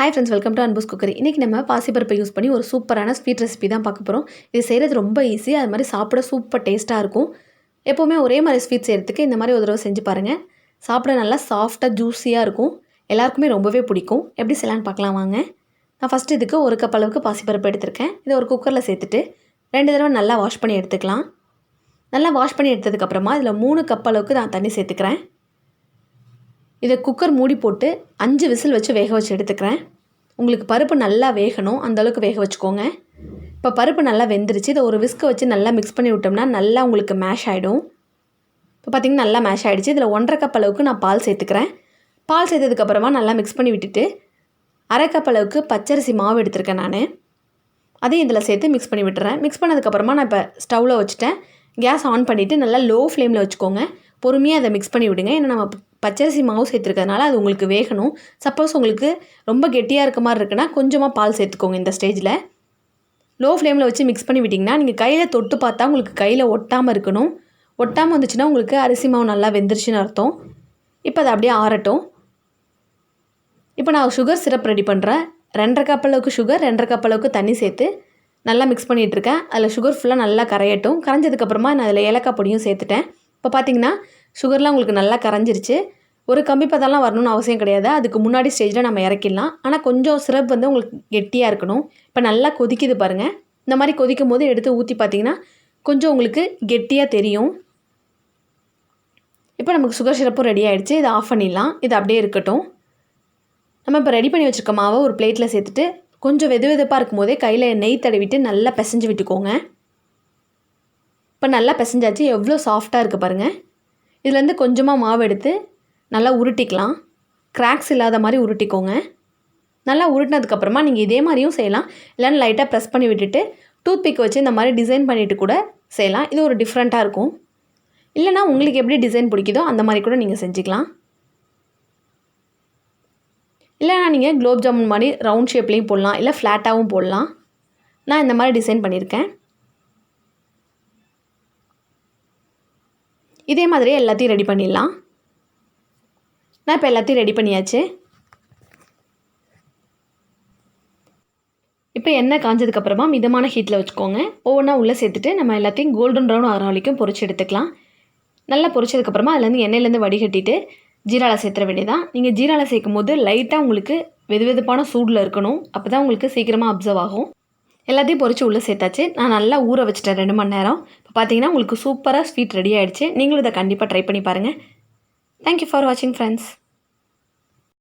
Hi friends, welcome to Anbu's cookery. இன்றைக்கி நம்ம பாசிப்பருப்பை யூஸ் பண்ணி ஒரு சூப்பரான ஸ்வீட் ரெசிபி தான் பார்க்க போகிறோம். இது செய்கிறது ரொம்ப ஈஸி, அது மாதிரி சாப்பிட சூப்பர் டேஸ்ட்டாக இருக்கும். எப்போவுமே ஒரே மாதிரி ஸ்வீட் செய்கிறதுக்கு இந்த மாதிரி ஒரு தடவை செஞ்சு பாருங்கள். சாப்பிட நல்லா சாஃப்டாக ஜூஸியாக இருக்கும். எல்லாருக்குமே ரொம்பவே பிடிக்கும். எப்படி செய்யலான்னு பார்க்கலாம் வாங்க. நான் ஃபஸ்ட்டு இதுக்கு 1 கப் அளவுக்கு பாசிப்பருப்பு எடுத்திருக்கேன். இதை ஒரு குக்கரில் சேர்த்துட்டு 2 தடவை நல்லா வாஷ் பண்ணி எடுத்துக்கலாம். நல்லா வாஷ் பண்ணி எடுத்ததுக்கப்புறமா இதில் 3 கப் அளவுக்கு நான் தண்ணி சேர்த்துக்கிறேன். இதை குக்கர் மூடி போட்டு 5 விசில் வச்சு வேக வச்சு எடுத்துக்கிறேன். உங்களுக்கு பருப்பு நல்லா வேகணும், அந்தளவுக்கு வேக வச்சுக்கோங்க. இப்போ பருப்பு நல்லா வெந்துருச்சு. இதை ஒரு விஸ்கை வச்சு நல்லா மிக்ஸ் பண்ணி விட்டோம்னா நல்லா உங்களுக்கு மேஷ் ஆகிடும். இப்போ பார்த்திங்கன்னா நல்லா மேஷ் ஆகிடுச்சு. இதில் 1.5 கப் அளவுக்கு நான் பால் சேர்த்துக்கிறேன். பால் சேர்த்ததுக்கப்புறமா நல்லா மிக்ஸ் பண்ணி விட்டுட்டு 1/2 கப் அளவுக்கு பச்சரிசி மாவு எடுத்திருக்கேன் நான். அதையும் இதில் சேர்த்து மிக்ஸ் பண்ணி விட்டுறேன். மிக்ஸ் பண்ணதுக்கப்புறமா நான் இப்போ ஸ்டவ்வில் வச்சுட்டேன். கேஸ் ஆன் பண்ணிவிட்டு நல்லா லோ ஃப்ளேமில் வச்சுக்கோங்க. பொறுமையாக அதை மிக்ஸ் பண்ணி விடுங்க. ஏன்னா நம்ம பச்சரிசி மாவு சேர்த்துருக்கிறதுனால அது உங்களுக்கு வேகணும். சப்போஸ் உங்களுக்கு ரொம்ப கெட்டியாக இருக்க மாதிரி இருக்குன்னா கொஞ்சமாக பால் சேர்த்துக்கோங்க. இந்த ஸ்டேஜில் லோ ஃப்ளேமில் வச்சு மிக்ஸ் பண்ணி விட்டிங்கன்னா நீங்கள் கையில் தொட்டு பார்த்தா உங்களுக்கு கையில் ஒட்டாமல் இருக்கணும். ஒட்டாமல் வந்துச்சுன்னா உங்களுக்கு அரிசி மாவு நல்லா வெந்துருச்சுன்னு அர்த்தம். இப்போ அதை அப்படியே ஆறட்டும். இப்போ நான் சுகர் சிரப் ரெடி பண்ணுறேன். 2.5 கப் அளவுக்கு சுகர், 2.5 கப் அளவுக்கு தண்ணி சேர்த்து நல்லா மிக்ஸ் பண்ணிகிட்ருக்கேன். அதில் சுகர் ஃபுல்லாக நல்லா கரையட்டும். கரைஞ்சதுக்கப்புறமா நான் அதில் ஏலக்காய் பொடியும் சேர்த்துட்டேன். இப்போ பார்த்திங்கன்னா சுகர்லாம் உங்களுக்கு நல்லா கரைஞ்சிருச்சு. ஒரு கம்பி பதம்லாம் வரணும்னு அவசியம் கிடையாது. அதுக்கு முன்னாடி ஸ்டேஜில் நம்ம இறக்கிடலாம். ஆனால் கொஞ்சம் சிரப் வந்து உங்களுக்கு கெட்டியாக இருக்கணும். இப்போ நல்லா கொதிக்குது பாருங்கள். இந்த மாதிரி கொதிக்கும் போது எடுத்து ஊற்றி பார்த்திங்கன்னா கொஞ்சம் உங்களுக்கு கெட்டியாக தெரியும். இப்போ நமக்கு சுகர் சிரப்பும் ரெடி ஆகிடுச்சு. இதை ஆஃப் பண்ணிடலாம். இது அப்படியே இருக்கட்டும். நம்ம இப்போ ரெடி பண்ணி வச்சுருக்க மாவை ஒரு பிளேட்டில் சேர்த்துட்டு கொஞ்சம் வெது வெதுப்பாக இருக்கும் போதே கையில் நெய் தடவிட்டு நல்லா பிசைஞ்சு விட்டுக்கோங்க. இப்போ நல்லா பிசைஞ்சாச்சு. எவ்வளோ சாஃப்டாக இருக்குது பாருங்கள். இதுலேருந்து கொஞ்சமாக மாவு எடுத்து நல்லா உருட்டிக்கலாம். கிராக்ஸ் இல்லாத மாதிரி உருட்டிக்கோங்க. நல்லா உருட்டினதுக்கப்புறமா நீங்கள் இதே மாதிரியும் செய்யலாம். இல்லைன்னா லைட்டாக ப்ரெஸ் பண்ணி விட்டுட்டு டூத் பிக் வச்சு இந்த மாதிரி டிசைன் பண்ணிவிட்டு கூட செய்யலாம். இது ஒரு டிஃப்ரெண்ட்டாக இருக்கும். இல்லைனா உங்களுக்கு எப்படி டிசைன் பிடிக்குதோ அந்த மாதிரி கூட நீங்கள் செஞ்சுக்கலாம். இல்லைனா நீங்கள் குலோப் ஜாமுன் மாதிரி ரவுண்ட் ஷேப்லேயும் போடலாம், இல்லை ஃப்ளாட்டாகவும் போடலாம். நான் இந்த மாதிரி டிசைன் பண்ணியிருக்கேன். இதே மாதிரியே எல்லாத்தையும் ரெடி பண்ணிடலாம். நான் இப்போ எல்லாத்தையும் ரெடி பண்ணியாச்சு. இப்போ எண்ணெய் காஞ்சதுக்கப்புறமா மிதமான ஹீட்டில் வச்சுக்கோங்க. ஒவ்வொன்றா உள்ளே சேர்த்துட்டு நம்ம எல்லாத்தையும் கோல்டன் ப்ரௌன் ஆகிற வரைக்கும் பொரிச்சு எடுத்துக்கலாம். நல்லா பொரிச்சதுக்கப்புறமா அதுலேருந்து எண்ணெயிலேருந்து வடிகட்டிட்டு ஜீராவில் சேர்த்துற வேண்டியதான். நீங்கள் ஜீராவில் சேர்க்கும் போது லைட்டாக உங்களுக்கு வெது வெதுப்பான சூடில் இருக்கணும். அப்போ தான் உங்களுக்கு சீக்கிரமாக அப்சர்வ் ஆகும். எல்லாத்தையும் பொரிச்சு உள்ளே சேர்த்தாச்சு. நான் நல்லா ஊற வச்சுட்டேன் 2 மணி நேரம். இப்போ பார்த்தீங்கன்னா உங்களுக்கு சூப்பராக ஸ்வீட் ரெடி ஆகிடுச்சு. நீங்களும் இதை கண்டிப்பாக ட்ரை பண்ணி பாருங்கள். தேங்க்யூ ஃபார் வாட்சிங் ஃப்ரெண்ட்ஸ்.